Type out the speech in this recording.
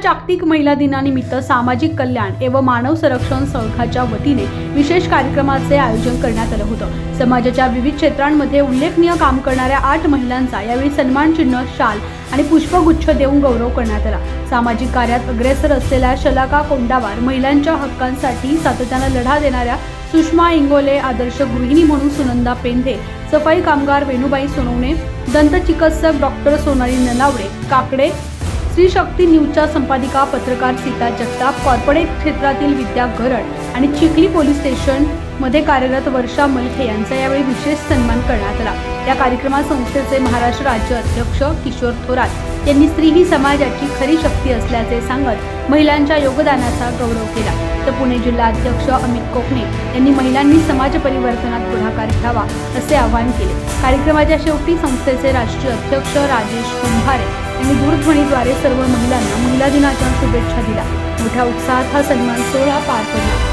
जागतिक महिला दिनानिमित्त सामाजिक कल्याण एवं मानव संरक्षण संघाच्या वतीने विशेष कार्यक्रमाचे आयोजन करण्यात आलं होतं। समाजाच्या विविध क्षेत्रांमध्ये उल्लेखनीय काम करणाऱ्या 8 महिलांचा यावेळी सन्मान चिन्ह, शाल आणि पुष्पगुच्छ देऊन गौरव करण्यात आला। सामाजिक कार्यात अग्रेसर असलेल्या शलाका कोंडावार, महिलांच्या हक्कांसाठी सातत्याने लढा देणाऱ्या सुषमा इंगोले, आदर्श गृहिणी म्हणून सुनंदा पेंधे, सफाई कामगार वेणुबाई सोनवणे, दंतचिकित्सक डॉक्टर सोनाली नलावडे, काकडे, श्री शक्ती न्यूजच्या संपादिका पत्रकार सीता जगताप, कॉर्पोरेट क्षेत्रातील विद्या गरड आणि चिखली पोलीस स्टेशन मध्ये कार्यरत वर्षा मलखे यांचा यावेळी विशेष सन्मान करण्यात आला। या कार्यक्रमात संस्थेचे महाराष्ट्र राज्य अध्यक्ष किशोर थोरात यांनी स्त्री ही समाजाची खरी शक्ती असल्याचे सांगत महिलांच्या योगदानाचा गौरव केला। तर पुणे जिल्हा अध्यक्ष अमित कोकणे यांनी महिलांनी समाज परिवर्तनात पुढाकार घ्यावा असे आवाहन केले। कार्यक्रमाच्या शेवटी संस्थेचे राष्ट्रीय अध्यक्ष राजेश कुंभारे यांनी दूरध्वनीद्वारे सर्व महिलांना महिला दिनाच्या शुभेच्छा दिल्या। मोठ्या उत्साहात हा सन्मान सोहळा पार पडला।